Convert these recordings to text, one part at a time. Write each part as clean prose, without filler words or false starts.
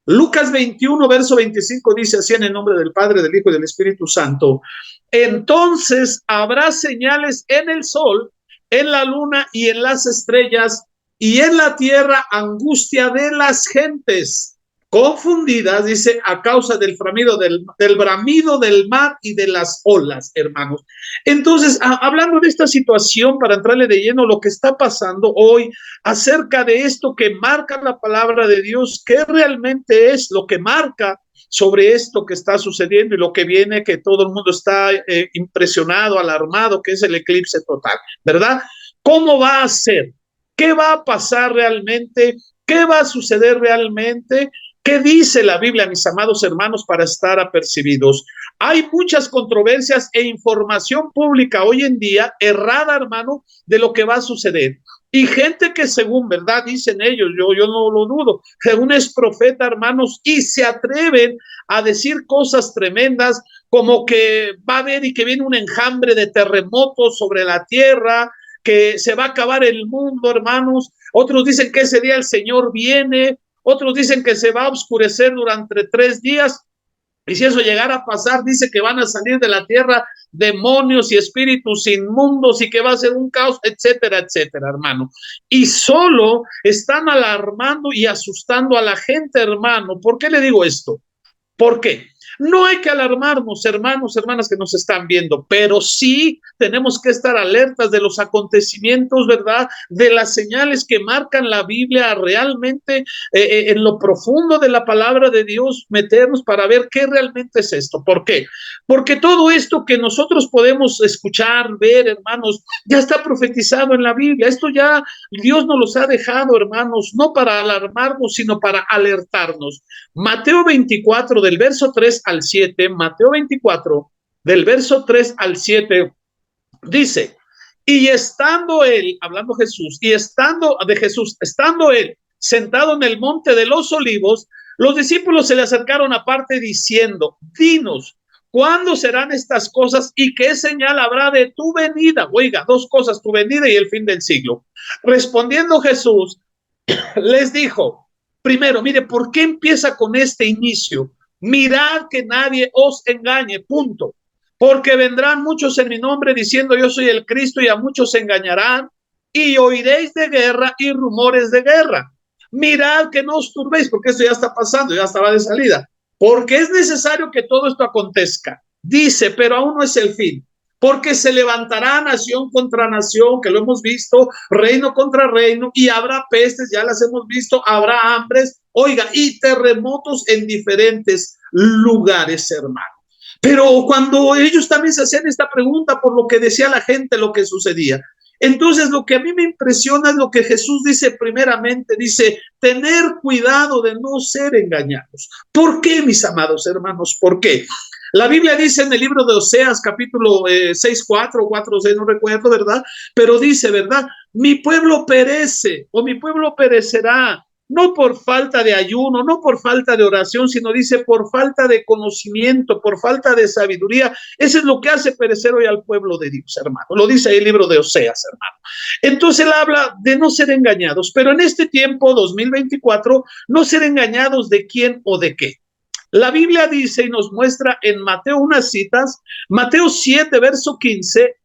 Lucas 21, verso 25 dice así en el nombre del Padre, del Hijo y del Espíritu Santo. Entonces habrá señales en el sol, en la luna y en las estrellas, y en la tierra angustia de las gentes confundidas, dice, a causa del bramido del mar y de las olas, hermanos. Entonces, hablando de esta situación, para entrarle de lleno lo que está pasando hoy, acerca de esto que marca la palabra de Dios, ¿qué realmente es lo que marca sobre esto que está sucediendo y lo que viene, que todo el mundo está impresionado, alarmado, que es el eclipse total, ¿verdad? ¿Cómo va a ser? ¿Qué va a pasar realmente? ¿Qué va a suceder realmente? ¿Qué dice la Biblia, mis amados hermanos, para estar apercibidos? Hay muchas controversias e información pública hoy en día, errada, hermano, de lo que va a suceder. Y gente que según, ¿verdad? Dicen ellos, yo no lo dudo, según es profeta, hermanos, y se atreven a decir cosas tremendas, como que va a haber y que viene un enjambre de terremotos sobre la tierra, que se va a acabar el mundo, hermanos. Otros dicen que ese día el Señor viene, otros dicen que se va a oscurecer durante 3 días. Y si eso llegara a pasar, dice que van a salir de la tierra demonios y espíritus inmundos y que va a ser un caos, etcétera, etcétera, hermano. Y solo están alarmando y asustando a la gente, hermano. ¿Por qué le digo esto? ¿Por qué? No hay que alarmarnos, hermanos, hermanas que nos están viendo, pero sí tenemos que estar alertas de los acontecimientos, ¿verdad? De las señales que marcan la Biblia realmente en lo profundo de la palabra de Dios, meternos para ver qué realmente es esto. ¿Por qué? Porque todo esto que nosotros podemos escuchar, ver, hermanos, ya está profetizado en la Biblia. Esto ya Dios nos los ha dejado, hermanos, no para alarmarnos, sino para alertarnos. Mateo 24, del verso 3 al 7, Mateo 24, del verso 3 al 7, dice, y estando él, hablando Jesús, y estando él sentado en el monte de los olivos, los discípulos se le acercaron aparte diciendo, dinos, ¿cuándo serán estas cosas y qué señal habrá de tu venida? Oiga, 2 cosas, tu venida y el fin del siglo. Respondiendo Jesús, les dijo, primero, mire, ¿por qué empieza con este inicio? Mirad que nadie os engañe, punto. Porque vendrán muchos en mi nombre diciendo yo soy el Cristo y a muchos se engañarán y oiréis de guerra y rumores de guerra. Mirad que no os turbéis, porque esto ya está pasando, ya estaba de salida. Porque es necesario que todo esto acontezca. Dice, pero aún no es el fin. Porque se levantará nación contra nación, que lo hemos visto, reino contra reino, y habrá pestes, ya las hemos visto, habrá hambres, oiga, y terremotos en diferentes lugares, hermano. Pero cuando ellos también se hacían esta pregunta por lo que decía la gente, lo que sucedía. Entonces, lo que a mí me impresiona es lo que Jesús dice primeramente, dice, tener cuidado de no ser engañados. ¿Por qué, mis amados hermanos? ¿Por qué? La Biblia dice en el libro de Oseas, capítulo 6, 4, 6, no recuerdo, ¿verdad? Pero dice, ¿verdad? Mi pueblo perece o mi pueblo perecerá, no por falta de ayuno, no por falta de oración, sino dice por falta de conocimiento, por falta de sabiduría. Eso es lo que hace perecer hoy al pueblo de Dios, hermano. Lo dice ahí el libro de Oseas, hermano. Entonces él habla de no ser engañados, pero en este tiempo, 2024, no ser engañados de quién o de qué. La Biblia dice y nos muestra en Mateo unas citas, Mateo 7, verso 15,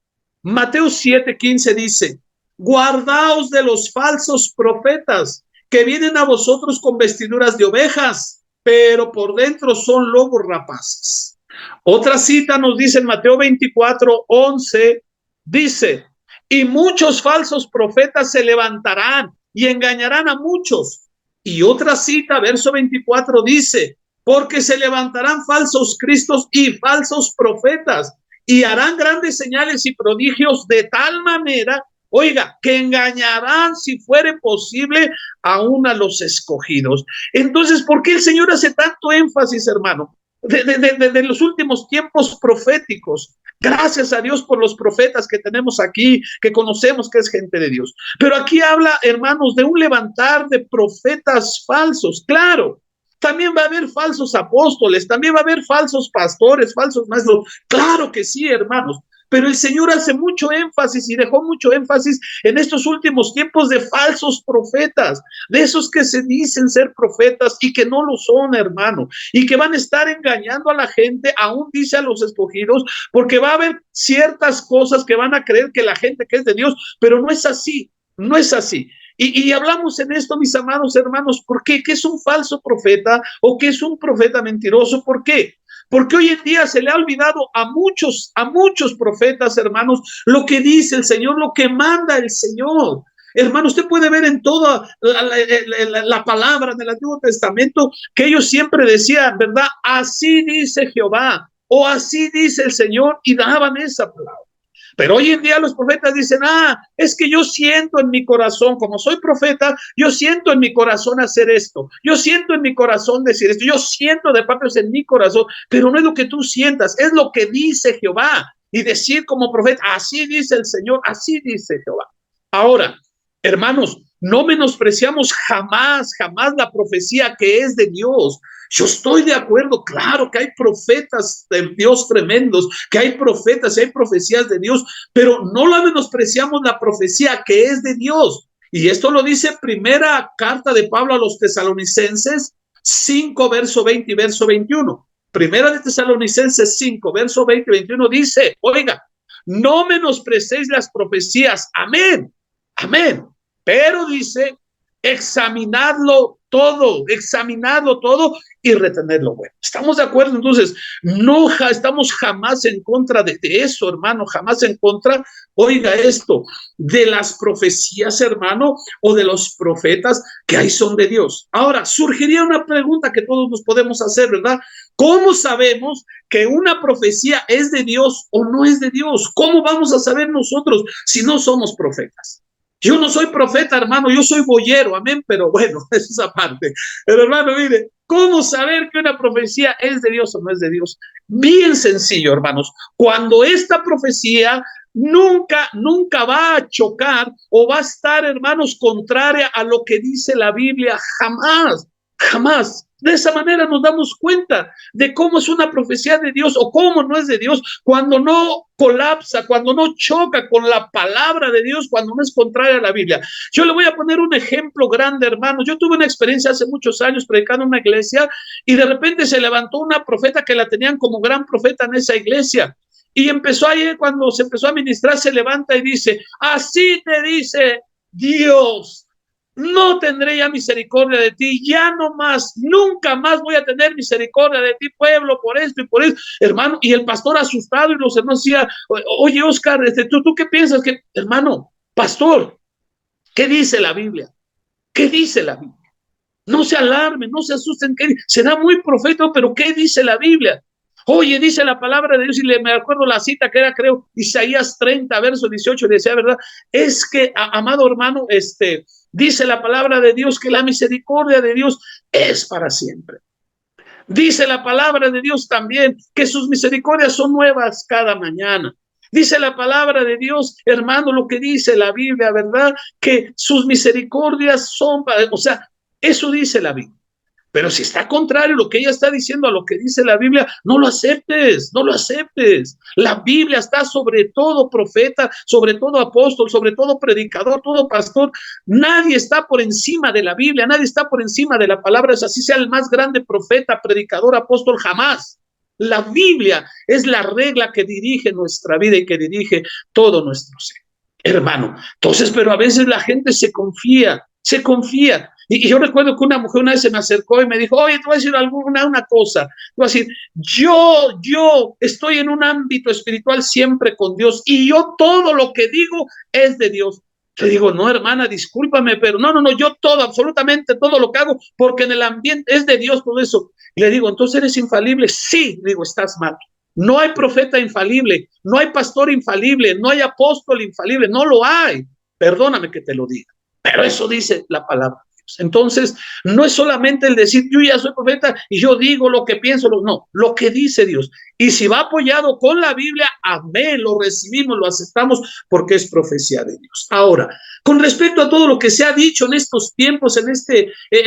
Mateo 7, 15 dice, guardaos de los falsos profetas que vienen a vosotros con vestiduras de ovejas, pero por dentro son lobos rapaces. Otra cita nos dice en Mateo 24, 11, dice, y muchos falsos profetas se levantarán y engañarán a muchos. Y otra cita, verso 24, dice, porque se levantarán falsos cristos y falsos profetas y harán grandes señales y prodigios de tal manera, oiga, que engañarán, si fuere posible, aún a los escogidos. Entonces, ¿por qué el Señor hace tanto énfasis, hermano, de los últimos tiempos proféticos? Gracias a Dios por los profetas que tenemos aquí, que conocemos que es gente de Dios. Pero aquí habla, hermanos, de un levantar de profetas falsos. Claro, también va a haber falsos apóstoles, también va a haber falsos pastores, falsos maestros. Claro que sí, hermanos. pero el Señor hace mucho énfasis y dejó mucho énfasis en estos últimos tiempos de falsos profetas, de esos que se dicen ser profetas y que no lo son, hermano, y que van a estar engañando a la gente, aún dice a los escogidos, porque va a haber ciertas cosas que van a creer que la gente que es de Dios, pero no es así, no es así. Y hablamos en esto, mis amados hermanos, ¿por qué? ¿Qué es un falso profeta o qué es un profeta mentiroso? ¿Por qué? Porque hoy en día se le ha olvidado a muchos profetas, hermanos, lo que dice el Señor, lo que manda el Señor. Hermano, usted puede ver en toda la palabra del Antiguo Testamento que ellos siempre decían, ¿verdad? Así dice Jehová o así dice el Señor, y daban esa palabra. Pero hoy en día los profetas dicen, es que yo siento en mi corazón, como soy profeta, yo siento en mi corazón hacer esto, yo siento en mi corazón decir esto, yo siento de parte en mi corazón, pero no es lo que tú sientas, es lo que dice Jehová. Y decir como profeta, así dice el Señor, así dice Jehová. Ahora, hermanos, no menospreciamos jamás la profecía que es de Dios. Yo estoy de acuerdo, claro que hay profetas de Dios tremendos, que hay profetas y hay profecías de Dios, pero no la menospreciamos la profecía que es de Dios. Y esto lo dice primera carta de Pablo a los Tesalonicenses 5, verso 20 y verso 21. Primera de Tesalonicenses 5, verso 20 y 21 dice, oiga, no menosprecéis las profecías, amén, amén, pero dice, examinadlo todo y retener lo bueno. ¿Estamos de acuerdo? Entonces, no estamos jamás en contra de eso, hermano, jamás en contra, oiga esto, de las profecías, hermano, o de los profetas que ahí son de Dios. Ahora, surgiría una pregunta que todos nos podemos hacer, ¿verdad? ¿Cómo sabemos que una profecía es de Dios o no es de Dios? ¿Cómo vamos a saber nosotros si no somos profetas? Yo no soy profeta, hermano, yo soy boyero, amén, pero bueno, es esa parte. Pero hermano, mire, ¿cómo saber que una profecía es de Dios o no es de Dios? Bien sencillo, hermanos. Cuando esta profecía nunca va a chocar o va a estar, hermanos, contraria a lo que dice la Biblia, jamás, jamás. De esa manera nos damos cuenta de cómo es una profecía de Dios o cómo no es de Dios, cuando no colapsa, cuando no choca con la palabra de Dios, cuando no es contraria a la Biblia. Yo le voy a poner un ejemplo grande, hermano. Yo tuve una experiencia hace muchos años predicando en una iglesia y de repente se levantó una profeta que la tenían como gran profeta en esa iglesia. Y empezó ahí, cuando se empezó a ministrar, se levanta y dice, así te dice Dios, no tendré ya misericordia de ti, ya no más, nunca más voy a tener misericordia de ti, pueblo, por esto y por eso, hermano. Y el pastor asustado y los hermanos decía, oye, Oscar, ¿tú qué piensas? Que, hermano, pastor, ¿qué dice la Biblia? ¿Qué dice la Biblia? No se alarmen, no se asusten, será muy profético, pero ¿qué dice la Biblia? Oye, dice la palabra de Dios, y me acuerdo la cita que era, creo, Isaías 30, verso 18, decía, ¿verdad? Es que, amado hermano, dice la palabra de Dios que la misericordia de Dios es para siempre. Dice la palabra de Dios también que sus misericordias son nuevas cada mañana. Dice la palabra de Dios, hermano, lo que dice la Biblia, ¿verdad? Que sus misericordias son para, o sea, eso dice la Biblia. Pero si está contrario lo que ella está diciendo a lo que dice la Biblia, no lo aceptes, no lo aceptes. La Biblia está sobre todo profeta, sobre todo apóstol, sobre todo predicador, todo pastor. Nadie está por encima de la Biblia, nadie está por encima de la palabra. Es así sea el más grande profeta, predicador, apóstol, jamás. La Biblia es la regla que dirige nuestra vida y que dirige todo nuestro ser. Hermano, entonces, pero a veces la gente se confía. Y yo recuerdo que una mujer una vez se me acercó y me dijo, oye, te voy a decir una cosa. Te voy a decir, yo estoy en un ámbito espiritual siempre con Dios y yo todo lo que digo es de Dios. Le digo, no, hermana, discúlpame, pero no, yo todo, absolutamente todo lo que hago, porque en el ambiente es de Dios todo eso. Y le digo, ¿entonces eres infalible? Sí, le digo, estás mal. No hay profeta infalible, no hay pastor infalible, no hay apóstol infalible, no lo hay. Perdóname que te lo diga, pero eso dice la palabra de Dios. Entonces, no es solamente el decir, yo ya soy profeta y yo digo lo que pienso, no, lo que dice Dios. Y si va apoyado con la Biblia, amén, lo recibimos, lo aceptamos, porque es profecía de Dios. Ahora, con respecto a todo lo que se ha dicho en estos tiempos, en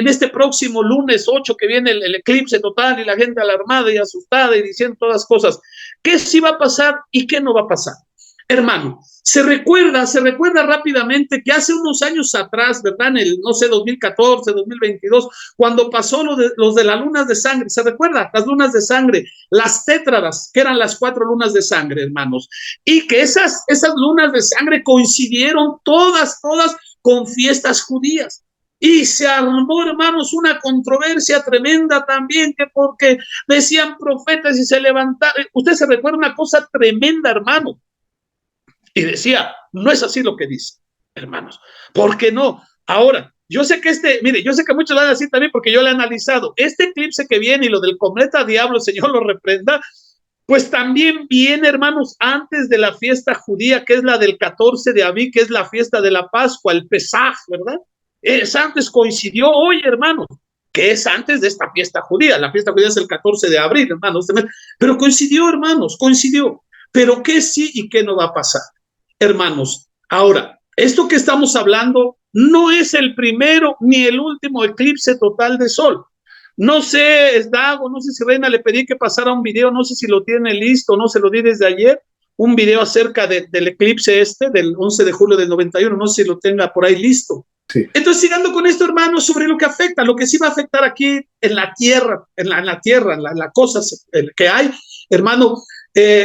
este próximo lunes 8 que viene el eclipse total y la gente alarmada y asustada y diciendo todas cosas, ¿qué sí va a pasar y qué no va a pasar? Hermano, se recuerda rápidamente que hace unos años atrás, ¿verdad? En el, no sé, 2014, 2022, cuando pasó los de las lunas de sangre, ¿se recuerda? Las lunas de sangre, las tétradas, que eran las 4 lunas de sangre, hermanos, y que esas lunas de sangre coincidieron todas con fiestas judías. Y se armó, hermanos, una controversia tremenda también, que porque decían profetas y se levantaron. Usted se recuerda una cosa tremenda, hermano. Y decía, no es así lo que dice, hermanos. ¿Por qué no? Ahora, yo sé que mire, yo sé que muchos lo van a decir también porque yo lo he analizado. Este eclipse que viene y lo del cometa diablo, el Señor lo reprenda, pues también viene, hermanos, antes de la fiesta judía, que es la del 14 de Abí, que es la fiesta de la Pascua, el Pesaj, ¿verdad? Es antes, coincidió hoy, hermanos, que es antes de esta fiesta judía. La fiesta judía es el 14 de abril, hermanos. Pero coincidió, hermanos, coincidió. Pero qué sí y qué no va a pasar, hermanos. Ahora, esto que estamos hablando no es el primero ni el último eclipse total de sol. No sé, Dago, no sé si Reina le pedí que pasara un video, no sé si lo tiene listo, no se lo di desde ayer, un video acerca del eclipse del 11 de julio del 91, no sé si lo tenga por ahí listo. Sí. Entonces, sigando con esto, hermanos, sobre lo que afecta, lo que sí va a afectar aquí en la tierra, en la cosa que hay, hermano,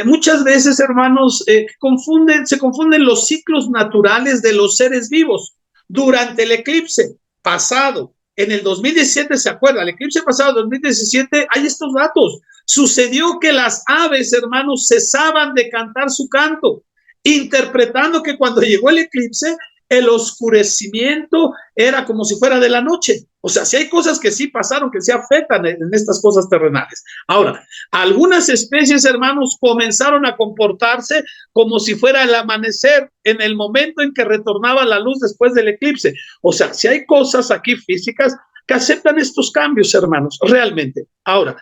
muchas veces, hermanos, se confunden los ciclos naturales de los seres vivos. Durante el eclipse pasado, en el 2017, ¿se acuerda? El eclipse pasado, 2017, hay estos datos. Sucedió que las aves, hermanos, cesaban de cantar su canto, interpretando que cuando llegó el eclipse, el oscurecimiento era como si fuera de la noche. O sea, si hay cosas que sí pasaron, que sí afectan en estas cosas terrenales. Ahora, algunas especies, hermanos, comenzaron a comportarse como si fuera el amanecer en el momento en que retornaba la luz después del eclipse. O sea, si hay cosas aquí físicas que aceptan estos cambios, hermanos, realmente. Ahora,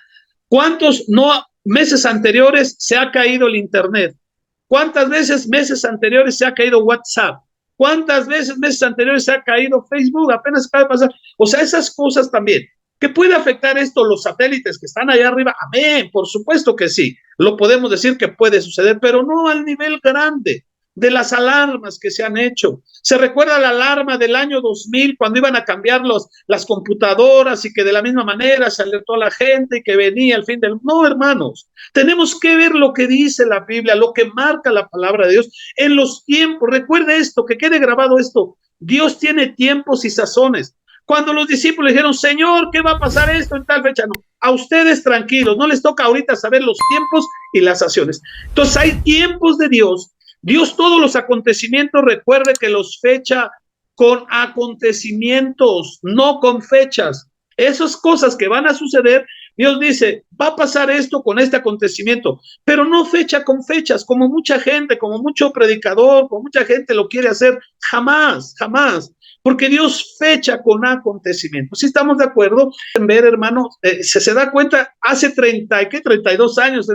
¿cuántos meses anteriores se ha caído el internet? ¿Cuántas veces meses anteriores se ha caído WhatsApp? ¿Cuántas veces meses anteriores se ha caído Facebook? Apenas acaba de pasar. O sea, esas cosas también. ¿Qué puede afectar esto los satélites que están allá arriba? Amén, por supuesto que sí. Lo podemos decir que puede suceder, pero no al nivel grande de las alarmas que se han hecho. ¿Se recuerda la alarma del año 2000 cuando iban a cambiar las computadoras y que de la misma manera se alertó a la gente y que venía el fin del mundo? No, hermanos, tenemos que ver lo que dice la Biblia, lo que marca la palabra de Dios en los tiempos. Recuerde esto, que quede grabado esto. Dios tiene tiempos y sazones. Cuando los discípulos dijeron, Señor, ¿qué va a pasar esto en tal fecha? No, a ustedes tranquilos, no les toca ahorita saber los tiempos y las sazones. Entonces hay tiempos de Dios. Dios todos los acontecimientos, recuerde que los fecha con acontecimientos, no con fechas. Esas cosas que van a suceder, Dios dice, va a pasar esto con este acontecimiento, pero no fecha con fechas, como mucha gente, como mucho predicador, como mucha gente lo quiere hacer, jamás, jamás. Porque Dios fecha con acontecimientos. Si estamos de acuerdo en ver, hermano, se da cuenta, hace 32 años,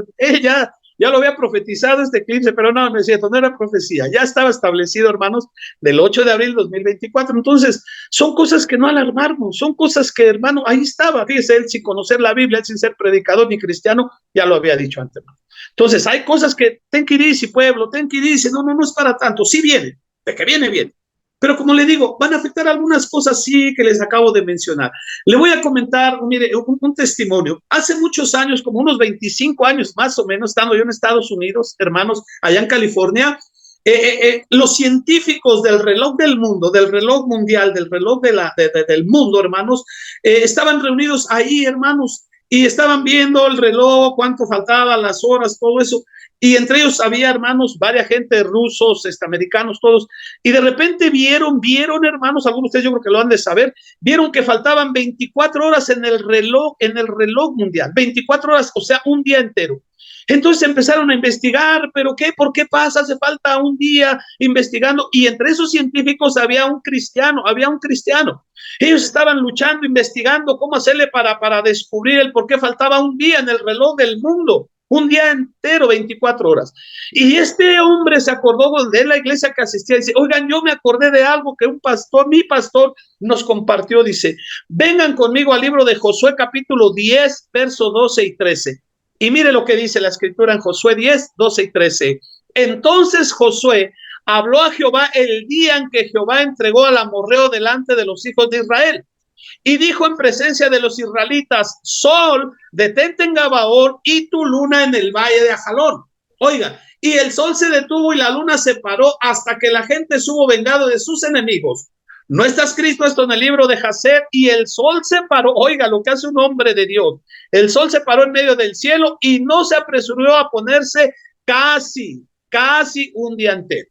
ya lo había profetizado este eclipse, pero no, no es cierto, no era profecía, ya estaba establecido, hermanos, del 8 de abril de 2024. Entonces, son cosas que no alarmarnos, son cosas que, hermano, ahí estaba, fíjese, él sin conocer la Biblia, él sin ser predicador ni cristiano, ya lo había dicho antes. Entonces, hay cosas que, ten que ir, pueblo, ten que ir, no es para tanto, sí viene, de que viene. Pero como le digo, van a afectar algunas cosas sí que les acabo de mencionar. Le voy a comentar, mire, un testimonio. Hace muchos años, como unos 25 años más o menos, estando yo en Estados Unidos, hermanos, allá en California, los científicos del reloj del mundo, del reloj mundial, del reloj del mundo, hermanos, estaban reunidos ahí, hermanos, y estaban viendo el reloj, cuánto faltaba, las horas, todo eso. Y entre ellos había, hermanos, varias gente, rusos, americanos, todos. Y de repente vieron, hermanos, algunos de ustedes yo creo que lo han de saber, vieron que faltaban 24 horas en el reloj mundial. 24 horas, o sea, un día entero. Entonces empezaron a investigar, ¿pero qué? ¿Por qué pasa? Hace falta un día investigando. Y entre esos científicos había un cristiano. Ellos estaban luchando, investigando cómo hacerle para descubrir el por qué faltaba un día en el reloj del mundo. Un día entero, 24 horas. Y este hombre se acordó de la iglesia que asistía. Dice, oigan, yo me acordé de algo que mi pastor nos compartió. Dice, vengan conmigo al libro de Josué capítulo 10, verso 12 y 13. Y mire lo que dice la escritura en Josué 10, 12 y 13. Entonces Josué habló a Jehová el día en que Jehová entregó al amorreo delante de los hijos de Israel. Y dijo en presencia de los israelitas: Sol, detente en Gabaón, y tu luna en el valle de Ajalón. Oiga, y el sol se detuvo y la luna se paró hasta que la gente se hubo vengado de sus enemigos. No está escrito esto en el libro de Jacer. Y el sol se paró, oiga lo que hace un hombre de Dios, el sol se paró en medio del cielo y no se apresuró a ponerse casi un día entero.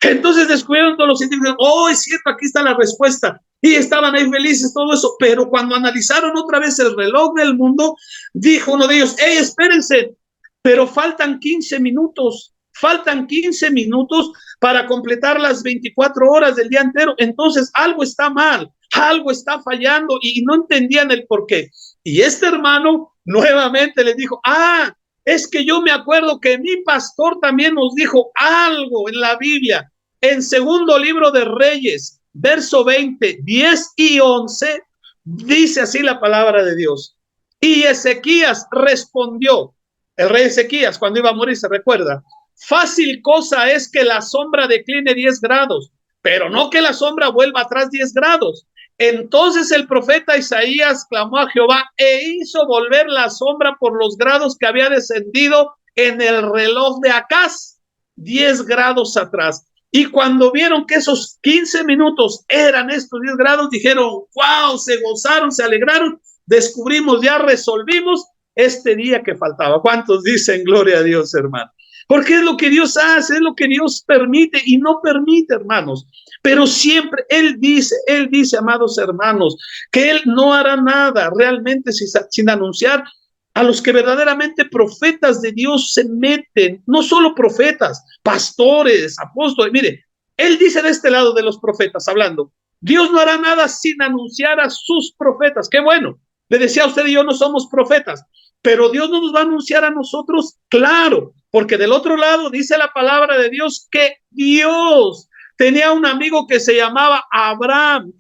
Entonces descubrieron todos los científicos: oh, es cierto, aquí está la respuesta. Y estaban ahí felices, todo eso. Pero cuando analizaron otra vez el reloj del mundo, dijo uno de ellos: hey, espérense, pero faltan 15 minutos. Faltan 15 minutos para completar las 24 horas del día entero. Entonces algo está mal, algo está fallando, y no entendían el por qué. Y este hermano nuevamente les dijo: es que yo me acuerdo que mi pastor también nos dijo algo en la Biblia. En segundo libro de Reyes, verso 20, 10 y 11, dice así la palabra de Dios. Y Ezequías respondió, el rey Ezequías cuando iba a morir, se recuerda: fácil cosa es que la sombra decline 10 grados, pero no que la sombra vuelva atrás 10 grados. Entonces el profeta Isaías clamó a Jehová e hizo volver la sombra por los grados que había descendido en el reloj de Acaz, 10 grados atrás. Y cuando vieron que esos 15 minutos eran estos 10 grados, dijeron: wow, se gozaron, se alegraron, descubrimos, ya resolvimos este día que faltaba. ¿Cuántos dicen gloria a Dios, hermano? Porque es lo que Dios hace, es lo que Dios permite y no permite, hermanos. Pero siempre Él dice, amados hermanos, que Él no hará nada realmente sin anunciar a los que verdaderamente profetas de Dios se meten. No solo profetas, pastores, apóstoles. Mire, Él dice de este lado de los profetas, hablando: Dios no hará nada sin anunciar a sus profetas. Qué bueno. Le decía a usted y yo, no somos profetas, pero Dios no nos va a anunciar a nosotros, claro, porque del otro lado dice la palabra de Dios que Dios tenía un amigo que se llamaba Abraham,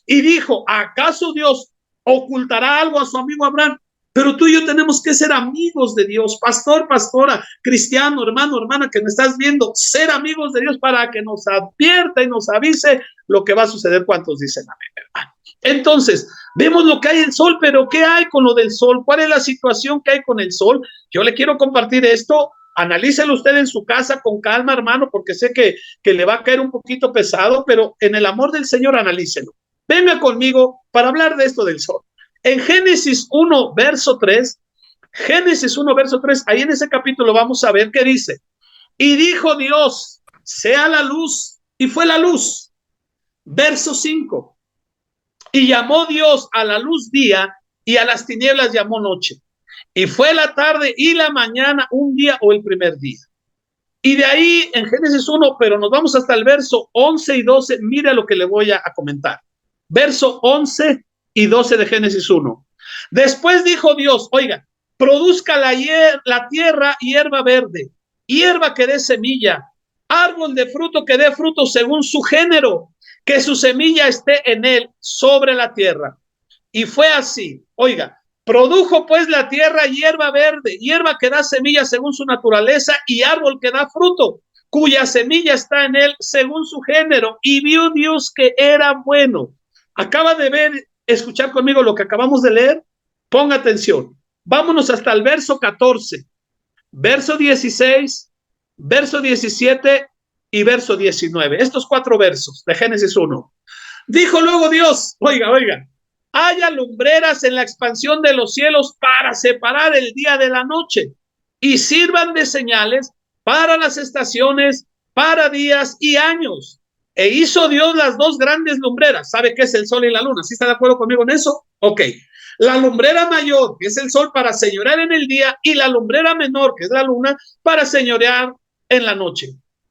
y dijo: ¿acaso Dios ocultará algo a su amigo Abraham? Pero tú y yo tenemos que ser amigos de Dios. Pastor, pastora, cristiano, hermano, hermana que me estás viendo, ser amigos de Dios para que nos advierta y nos avise lo que va a suceder. ¿Cuántos dicen amén, hermano? Entonces, vemos lo que hay el sol, pero ¿qué hay con lo del sol? ¿Cuál es la situación que hay con el sol? Yo le quiero compartir esto. Analícelo usted en su casa con calma, hermano, porque sé que le va a caer un poquito pesado, pero en el amor del Señor analícelo. Venga conmigo para hablar de esto del sol. En Génesis 1, verso 3, ahí en ese capítulo vamos a ver qué dice: y dijo Dios, sea la luz, y fue la luz. Verso 5, y llamó Dios a la luz día, y a las tinieblas llamó noche. Y fue la tarde y la mañana un día, o el primer día. Y de ahí en Génesis 1, pero nos vamos hasta el verso 11 y 12, mira lo que le voy a comentar. Verso 11 y 12 de Génesis 1. Después dijo Dios: oiga, produzca la tierra hierba verde, hierba que dé semilla, árbol de fruto que dé fruto según su género, que su semilla esté en él sobre la tierra. Y fue así. Oiga, produjo pues la tierra hierba verde, hierba que da semilla según su naturaleza, y árbol que da fruto, cuya semilla está en él según su género. Y vio Dios que era bueno. Acaba de escuchar conmigo lo que acabamos de leer. Ponga atención. Vámonos hasta el verso 14, verso 16, verso 17 y verso 19. Estos 4 versos de Génesis 1. Dijo luego Dios: oiga, haya lumbreras en la expansión de los cielos para separar el día de la noche, y sirvan de señales para las estaciones, para días y años. E hizo Dios las 2 grandes lumbreras. ¿Sabe qué es el sol y la luna? ¿Sí está de acuerdo conmigo en eso? Ok. La lumbrera mayor, que es el sol, para señorear en el día, y la lumbrera menor, que es la luna, para señorear en la noche.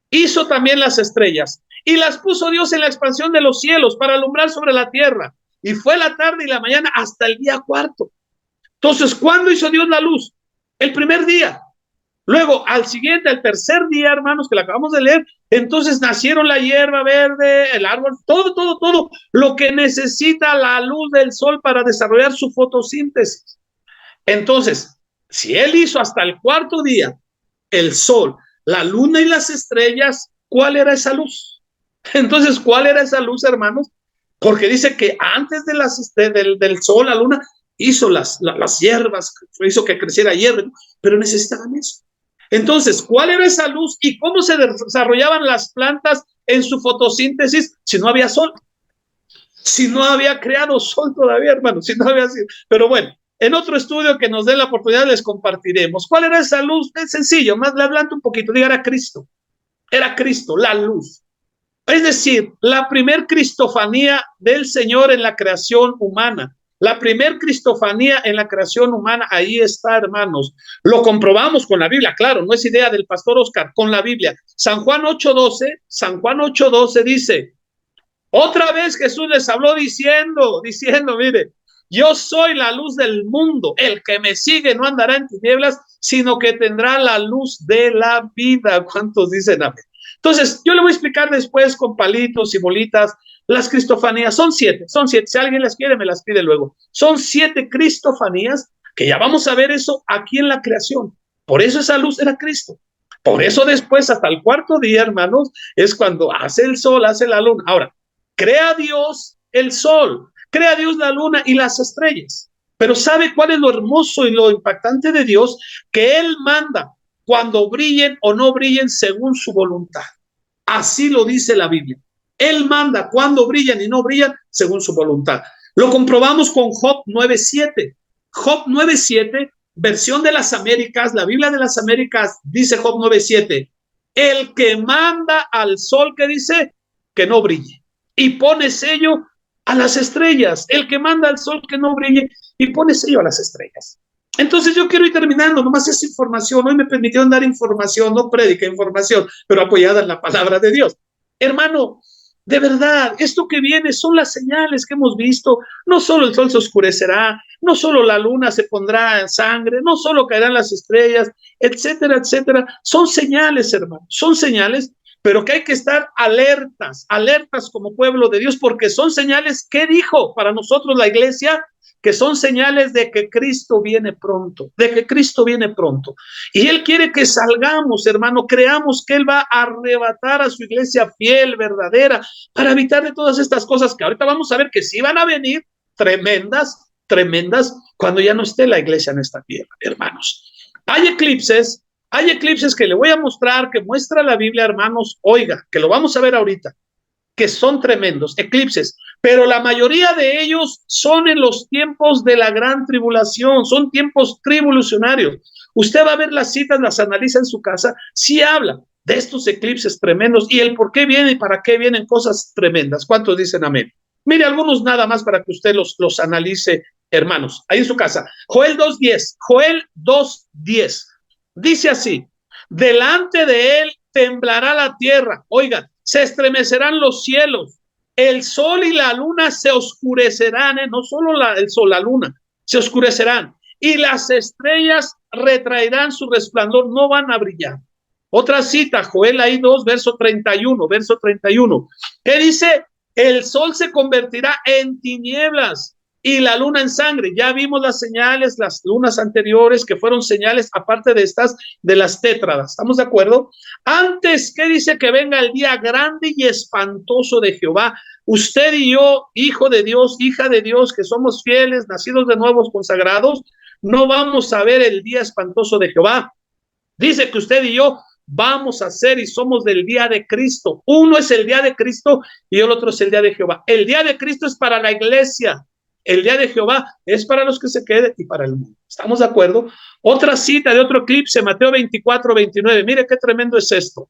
Hizo también las estrellas, y las puso Dios en la expansión de los cielos para alumbrar sobre la tierra. Y fue la tarde y la mañana hasta el día 4. Entonces, ¿cuándo hizo Dios la luz? El primer día. Luego, al siguiente, el tercer día, hermanos, que lo acabamos de leer, entonces nacieron la hierba verde, el árbol, todo lo que necesita la luz del sol para desarrollar su fotosíntesis. Entonces, si Él hizo hasta el 4º día el sol, la luna y las estrellas, ¿cuál era esa luz? Entonces, ¿cuál era esa luz, hermanos? Porque dice que antes de del sol, la luna, hizo las hierbas, hizo que creciera hierba, pero necesitaban eso. Entonces, ¿cuál era esa luz y cómo se desarrollaban las plantas en su fotosíntesis si no había sol? Si no había creado sol todavía, hermano, si no había sido. Pero bueno, en otro estudio que nos dé la oportunidad les compartiremos. ¿Cuál era esa luz? Es sencillo, más le adelanto un poquito, diga, era Cristo, la luz. Es decir, la primer cristofanía del Señor en la creación humana. La primer cristofanía en la creación humana, ahí está, hermanos. Lo comprobamos con la Biblia, claro, no es idea del pastor Oscar, con la Biblia. San Juan 8:12 dice, otra vez Jesús les habló diciendo, mire, yo soy la luz del mundo, el que me sigue no andará en tinieblas, sino que tendrá la luz de la vida. ¿Cuántos dicen amén? Entonces, yo le voy a explicar después con palitos y bolitas las cristofanías. Son siete. Si alguien las quiere, me las pide luego. Son 7 cristofanías que ya vamos a ver eso aquí en la creación. Por eso esa luz era Cristo. Por eso después, hasta el 4º día, hermanos, es cuando hace el sol, hace la luna. Ahora, crea Dios el sol, crea Dios la luna y las estrellas. Pero ¿sabe cuál es lo hermoso y lo impactante de Dios? Que Él manda cuando brillen o no brillen según su voluntad. Así lo dice la Biblia. Él manda cuando brillan y no brillan según su voluntad. Lo comprobamos con Job 9:7. Job 9:7, versión de las Américas, la Biblia de las Américas, dice Job 9:7, el que manda al sol, que dice que no brille, y pone sello a las estrellas, el que manda al sol que no brille y pone sello a las estrellas. Entonces yo quiero ir terminando, nomás esa información, hoy me permitieron dar información, no prédica, información, pero apoyada en la palabra de Dios. Hermano, de verdad, esto que viene son las señales que hemos visto. No solo el sol se oscurecerá, no solo la luna se pondrá en sangre, no solo caerán las estrellas, etcétera, etcétera. Son señales, hermano, son señales, pero que hay que estar alertas como pueblo de Dios, porque son señales que dijo para nosotros la iglesia, que son señales de que Cristo viene pronto, Y Él quiere que salgamos, hermano, creamos que Él va a arrebatar a su iglesia fiel, verdadera, para evitar de todas estas cosas que ahorita vamos a ver que sí van a venir, tremendas, cuando ya no esté la iglesia en esta tierra, hermanos. Hay eclipses que le voy a mostrar, que muestra la Biblia, hermanos, oiga, que lo vamos a ver ahorita, que son tremendos, eclipses, pero la mayoría de ellos son en los tiempos de la gran tribulación, son tiempos tribulacionarios. Usted va a ver las citas, las analiza en su casa, sí habla de estos eclipses tremendos y el por qué vienen y para qué vienen cosas tremendas. ¿Cuántos dicen amén? Mire, algunos nada más para que usted los analice, hermanos, ahí en su casa. Joel 2:10, dice así, delante de él temblará la tierra, oigan, se estremecerán los cielos, el sol y la luna se oscurecerán, no solo el sol, la luna, se oscurecerán, y las estrellas retraerán su resplandor, no van a brillar. Otra cita, Joel ahí 2, verso 31, que dice, el sol se convertirá en tinieblas y la luna en sangre. Ya vimos las señales, las lunas anteriores que fueron señales, aparte de estas, de las tétradas. ¿Estamos de acuerdo? Antes, ¿qué dice? Que venga el día grande y espantoso de Jehová. Usted y yo, hijo de Dios, hija de Dios, que somos fieles, nacidos de nuevos, consagrados, no vamos a ver el día espantoso de Jehová. Dice que usted y yo vamos a ser y somos del día de Cristo. Uno es el día de Cristo y el otro es el día de Jehová. El día de Cristo es para la iglesia. El día de Jehová es para los que se queden y para el mundo. ¿Estamos de acuerdo? Otra cita de otro eclipse, Mateo 24:29. Mire qué tremendo es esto.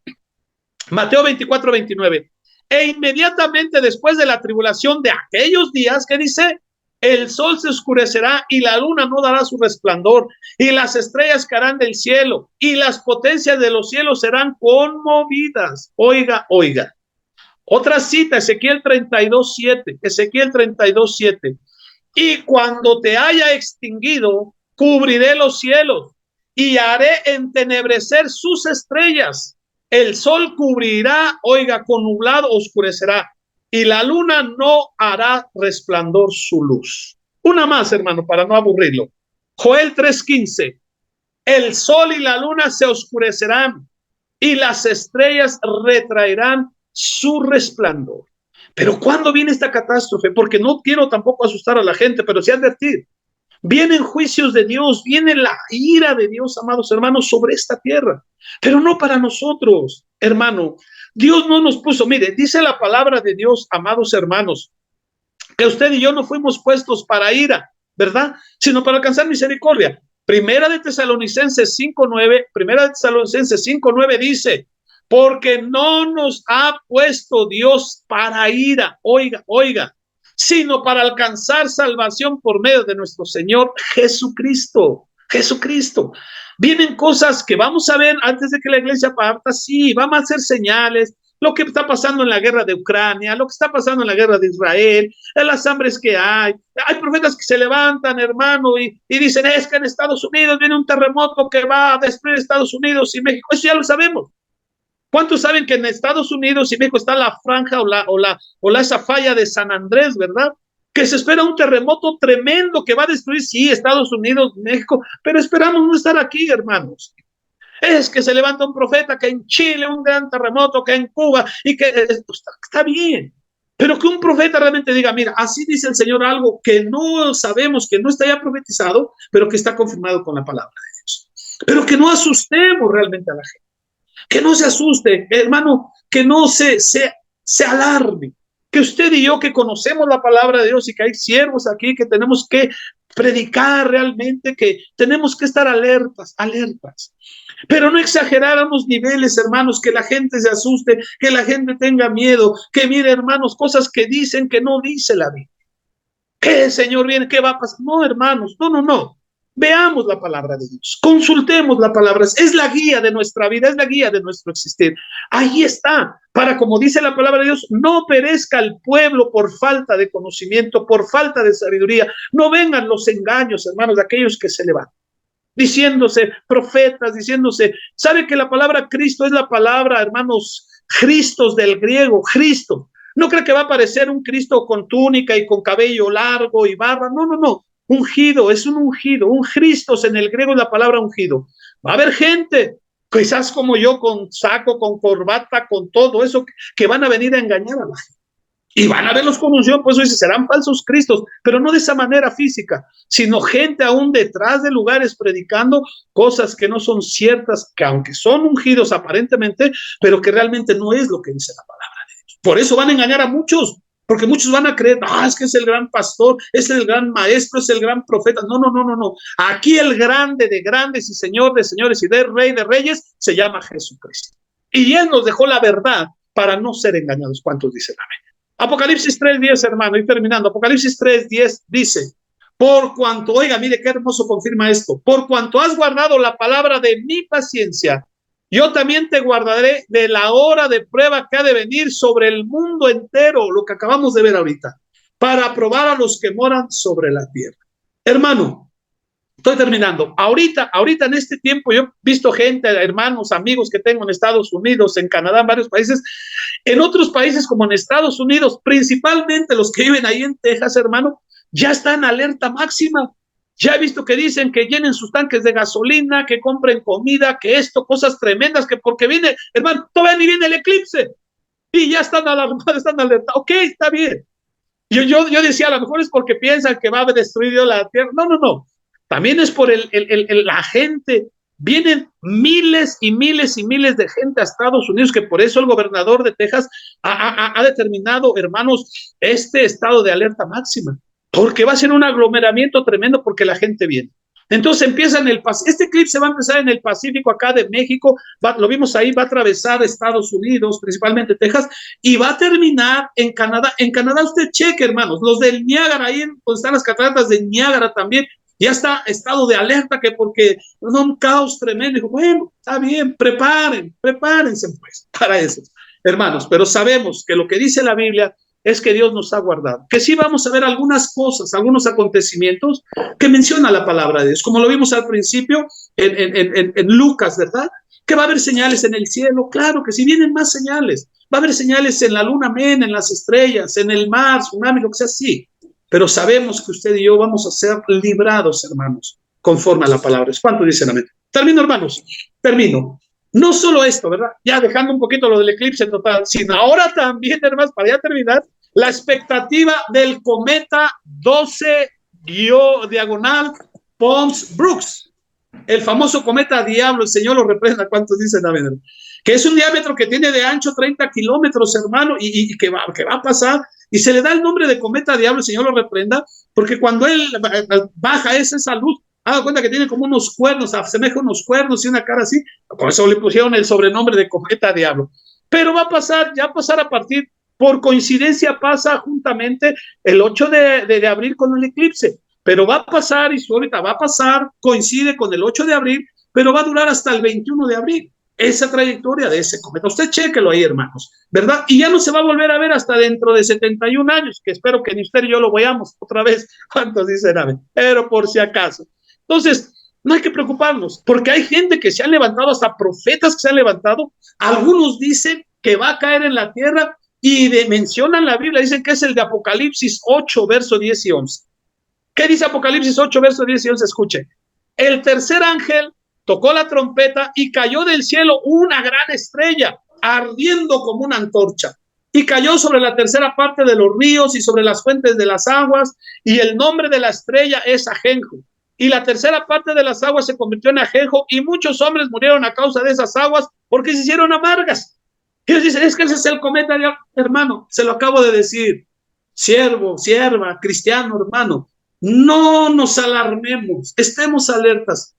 Mateo 24:29. E inmediatamente después de la tribulación de aquellos días, ¿qué dice? El sol se oscurecerá y la luna no dará su resplandor y las estrellas caerán del cielo y las potencias de los cielos serán conmovidas. Oiga. Otra cita, Ezequiel 32:7. Y cuando te haya extinguido, cubriré los cielos y haré entenebrecer sus estrellas. El sol cubrirá, oiga, con nublado oscurecerá, y la luna no hará resplandor su luz. Una más, hermano, para no aburrirlo. Joel 3:15. El sol y la luna se oscurecerán y las estrellas retraerán su resplandor. Pero ¿cuándo viene esta catástrofe? Porque no quiero tampoco asustar a la gente, pero sí advertir. Vienen juicios de Dios, viene la ira de Dios, amados hermanos, sobre esta tierra, pero no para nosotros, hermano. Dios no nos puso, mire, dice la palabra de Dios, amados hermanos, que usted y yo no fuimos puestos para ira, ¿verdad? Sino para alcanzar misericordia. Primera de Tesalonicenses 5:9 dice, porque no nos ha puesto Dios para ira, oiga, sino para alcanzar salvación por medio de nuestro Señor Jesucristo. Vienen cosas que vamos a ver antes de que la iglesia parta, sí, vamos a hacer señales, lo que está pasando en la guerra de Ucrania, lo que está pasando en la guerra de Israel, en las hambres que hay profetas que se levantan, hermano, y dicen, es que en Estados Unidos viene un terremoto que va a destruir Estados Unidos y México, eso ya lo sabemos. ¿Cuántos saben que en Estados Unidos y México está la franja o esa falla de San Andrés, verdad? Que se espera un terremoto tremendo que va a destruir, sí, Estados Unidos, México, pero esperamos no estar aquí, hermanos. Es que se levanta un profeta que en Chile un gran terremoto, que en Cuba, y que está bien. Pero que un profeta realmente diga, mira, así dice el Señor algo que no sabemos, que no está ya profetizado, pero que está confirmado con la palabra de Dios. Pero que no asustemos realmente a la gente. Que no se asuste, hermano, que no se alarme. Que usted y yo que conocemos la palabra de Dios y que hay siervos aquí que tenemos que predicar realmente, que tenemos que estar alertas. Pero no exageráramos niveles, hermanos, que la gente se asuste, que la gente tenga miedo, que mire, hermanos, cosas que dicen que no dice la Biblia. ¿Qué, Señor, viene? ¿Qué va a pasar? No, hermanos, no. Veamos la palabra de Dios, consultemos la palabra, es la guía de nuestra vida, es la guía de nuestro existir. Ahí está, para, como dice la palabra de Dios, no perezca el pueblo por falta de conocimiento, por falta de sabiduría. No vengan los engaños, hermanos, de aquellos que se levantan diciéndose profetas, sabe que la palabra Cristo es la palabra, hermanos, Christos del griego, Cristo. No cree que va a aparecer un Cristo con túnica y con cabello largo y barba, no. Ungido, es un ungido, un Christos en el griego es la palabra ungido. Va a haber gente, quizás como yo, con saco, con corbata, con todo eso, que van a venir a engañar a la gente. Y van a verlos con unción, pues dice, serán falsos cristos, pero no de esa manera física, sino gente aún detrás de lugares predicando cosas que no son ciertas, que aunque son ungidos aparentemente, pero que realmente no es lo que dice la palabra de Dios. Por eso van a engañar a muchos, porque muchos van a creer, es que es el gran pastor, es el gran maestro, es el gran profeta. No. Aquí el grande de grandes y señor de señores y de rey de reyes se llama Jesucristo. Y Él nos dejó la verdad para no ser engañados. ¿Cuántos dicen amén? Apocalipsis 3:10, hermano, y terminando. Apocalipsis 3:10 dice, por cuanto, oiga, mire qué hermoso confirma esto, por cuanto has guardado la palabra de mi paciencia, yo también te guardaré de la hora de prueba que ha de venir sobre el mundo entero, lo que acabamos de ver ahorita, para probar a los que moran sobre la tierra. Hermano, estoy terminando. Ahorita en este tiempo yo he visto gente, hermanos, amigos que tengo en Estados Unidos, en Canadá, en varios países, en otros países como en Estados Unidos, principalmente los que viven ahí en Texas, hermano, ya están en alerta máxima. Ya he visto que dicen que llenen sus tanques de gasolina, que compren comida, que esto, cosas tremendas, que porque viene, hermano, todavía ni viene el eclipse y ya están alarmados, están alertados. Ok, está bien. Yo decía, a lo mejor es porque piensan que va a destruir la tierra. No. También es por la gente. Vienen miles y miles y miles de gente a Estados Unidos, que por eso el gobernador de Texas ha determinado, hermanos, este estado de alerta máxima, porque va a ser un aglomeramiento tremendo porque la gente viene. Entonces empieza este clip se va a empezar en el Pacífico acá de México, lo vimos ahí, va a atravesar Estados Unidos, principalmente Texas, y va a terminar en Canadá. En Canadá usted cheque, hermanos, los del Niágara, ahí donde están las cataratas de Niágara también, ya está estado de alerta que porque un caos tremendo. Dijo, bueno, está bien, prepárense pues para eso, hermanos, pero sabemos que lo que dice la Biblia es que Dios nos ha guardado, que sí vamos a ver algunas cosas, algunos acontecimientos que menciona la palabra de Dios, como lo vimos al principio en Lucas, ¿verdad? Que va a haber señales en el cielo, claro que sí, vienen más señales, va a haber señales en la luna, amén, en las estrellas, en el mar, tsunami, lo que sea, sí, pero sabemos que usted y yo vamos a ser librados, hermanos, conforme a la palabra. ¿Cuánto dicen amén? Termino, hermanos, termino. No solo esto, ¿verdad? Ya dejando un poquito lo del eclipse total, sino ahora también, hermanos, para ya terminar, la expectativa del cometa 12-Pons-Brooks, el famoso cometa Diablo, el Señor lo reprenda. ¿Cuántos dicen amén? Que es un diámetro que tiene de ancho 30 kilómetros, hermano, y que va a pasar, y se le da el nombre de cometa Diablo, el Señor lo reprenda, porque cuando él baja esa luz, haga cuenta que tiene como unos cuernos, asemeja unos cuernos y una cara así, por eso le pusieron el sobrenombre de cometa Diablo. Pero va a pasar, ya pasar a partir, por coincidencia pasa juntamente el 8 de abril con el eclipse, pero va a pasar, y su órbita va a pasar, coincide con el 8 de abril, pero va a durar hasta el 21 de abril. Esa trayectoria de ese cometa. Usted chéquelo ahí, hermanos, ¿verdad? Y ya no se va a volver a ver hasta dentro de 71 años, que espero que ni usted ni yo lo veamos otra vez. ¿Cuántos dicen amén? Pero por si acaso. Entonces, no hay que preocuparnos, porque hay gente que se han levantado, hasta profetas que se han levantado. Algunos dicen que va a caer en la tierra y mencionan la Biblia, dicen que es el de Apocalipsis 8, verso 10 y 11. ¿Qué dice Apocalipsis 8, verso 10 y 11? Escuche. El tercer ángel tocó la trompeta y cayó del cielo una gran estrella, ardiendo como una antorcha, y cayó sobre la tercera parte de los ríos y sobre las fuentes de las aguas, y el nombre de la estrella es Ajenjo. Y la tercera parte de las aguas se convirtió en ajenjo, y muchos hombres murieron a causa de esas aguas porque se hicieron amargas. Y ellos dicen, es que ese es el cometa. Hermano, se lo acabo de decir, siervo, sierva, cristiano, hermano, no nos alarmemos, estemos alertas.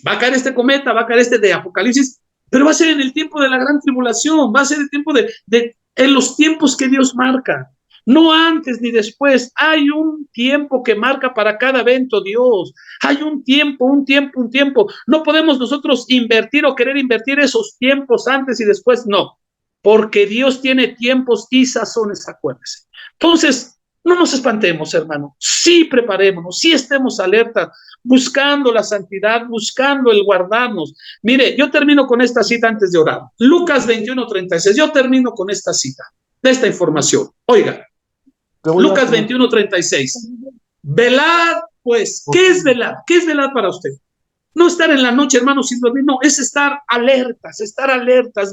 Va a caer este cometa, va a caer este de Apocalipsis, pero va a ser en el tiempo de la gran tribulación, va a ser el tiempo en los tiempos que Dios marca, no antes ni después. Hay un tiempo que marca para cada evento Dios, hay un tiempo. No podemos nosotros invertir o querer invertir esos tiempos antes y después, no, porque Dios tiene tiempos y sazones, acuérdense. Entonces, no nos espantemos, hermano, sí preparémonos, sí estemos alerta, buscando la santidad, buscando el guardarnos. Mire, yo termino con esta cita antes de orar. Lucas 21:36, yo termino con esta cita, de esta información. Oiga, Lucas 21:36. Velad, pues, ¿qué es velar? ¿Qué es velar para usted? No estar en la noche, hermano, sin dormir, no, es estar alertas,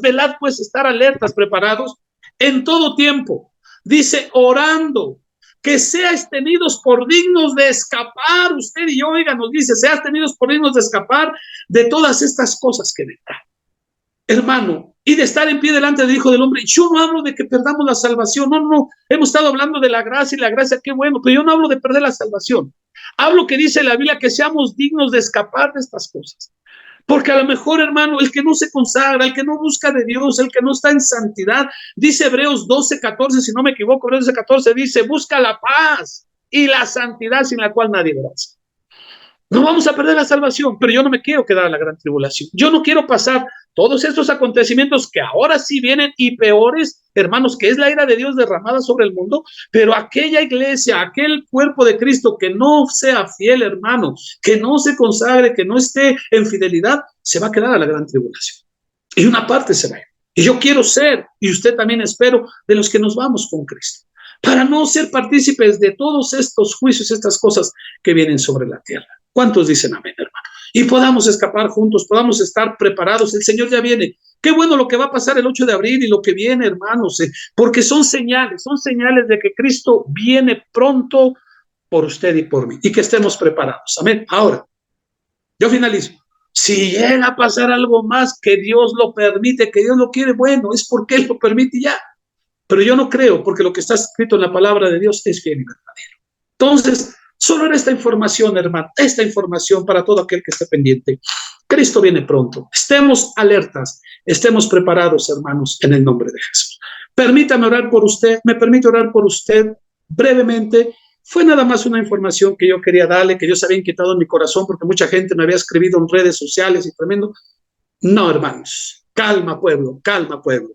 velad, pues, estar alertas, preparados en todo tiempo. Dice, orando, que seáis tenidos por dignos de escapar, usted y yo, oiga, nos dice, seáis tenidos por dignos de escapar de todas estas cosas que vendrán, hermano, y de estar en pie delante del Hijo del Hombre. Yo no hablo de que perdamos la salvación, no, hemos estado hablando de la gracia, y la gracia, qué bueno, pero yo no hablo de perder la salvación. Hablo que dice la Biblia que seamos dignos de escapar de estas cosas. Porque a lo mejor, hermano, el que no se consagra, el que no busca de Dios, el que no está en santidad, dice Hebreos 12:14, si no me equivoco, Hebreos 12:14 dice, busca la paz y la santidad sin la cual nadie verá. No vamos a perder la salvación, pero yo no me quiero quedar en la gran tribulación. Yo no quiero pasar todos estos acontecimientos que ahora sí vienen y peores, hermanos, que es la ira de Dios derramada sobre el mundo, pero aquella iglesia, aquel cuerpo de Cristo que no sea fiel, hermano, que no se consagre, que no esté en fidelidad, se va a quedar a la gran tribulación. Y una parte se va a ir. Y yo quiero ser, y usted también espero, de los que nos vamos con Cristo, para no ser partícipes de todos estos juicios, estas cosas que vienen sobre la tierra. ¿Cuántos dicen amén, hermano? Y podamos escapar juntos, podamos estar preparados. El Señor ya viene. Qué bueno lo que va a pasar el 8 de abril y lo que viene, hermanos, porque son señales de que Cristo viene pronto por usted y por mí, y que estemos preparados. Amén. Ahora, yo finalizo. Si llega a pasar algo más, que Dios lo permite, que Dios lo quiere, bueno, es porque Él lo permite ya. Pero yo no creo, porque lo que está escrito en la palabra de Dios es fiel y verdadero. Entonces, solo era esta información, hermano, esta información para todo aquel que esté pendiente. Cristo viene pronto. Estemos alertas, estemos preparados, hermanos, en el nombre de Jesús. Permítame orar por usted, me permite orar por usted brevemente. Fue nada más una información que yo quería darle, que Dios había inquietado en mi corazón, porque mucha gente me había escrito en redes sociales y tremendo. No, hermanos, calma, pueblo, calma, pueblo.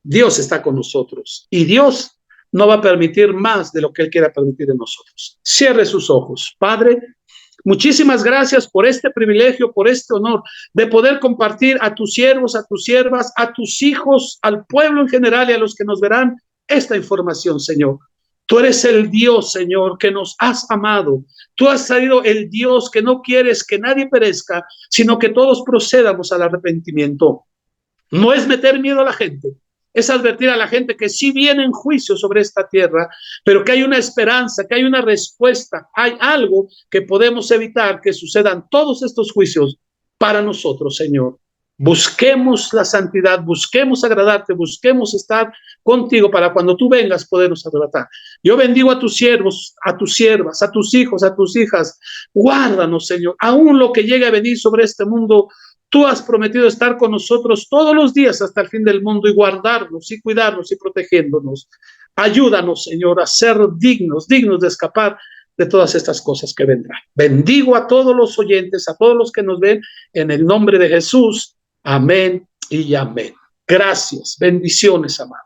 Dios está con nosotros y Dios no va a permitir más de lo que Él quiera permitir en nosotros. Cierre sus ojos. Padre, muchísimas gracias por este privilegio, por este honor de poder compartir a tus siervos, a tus siervas, a tus hijos, al pueblo en general y a los que nos verán esta información, Señor. Tú eres el Dios, Señor, que nos has amado. Tú has sido el Dios que no quieres que nadie perezca, sino que todos procedamos al arrepentimiento. No es meter miedo a la gente, es advertir a la gente que sí vienen juicios sobre esta tierra, pero que hay una esperanza, que hay una respuesta, hay algo que podemos evitar que sucedan todos estos juicios para nosotros, Señor. Busquemos la santidad, busquemos agradarte, busquemos estar contigo para cuando tú vengas podernos arrebatar. Yo bendigo a tus siervos, a tus siervas, a tus hijos, a tus hijas. Guárdanos, Señor, aún lo que llegue a venir sobre este mundo. Tú has prometido estar con nosotros todos los días hasta el fin del mundo y guardarnos y cuidarnos y protegiéndonos. Ayúdanos, Señor, a ser dignos de escapar de todas estas cosas que vendrán. Bendigo a todos los oyentes, a todos los que nos ven, en el nombre de Jesús. Amén y amén. Gracias. Bendiciones, amado.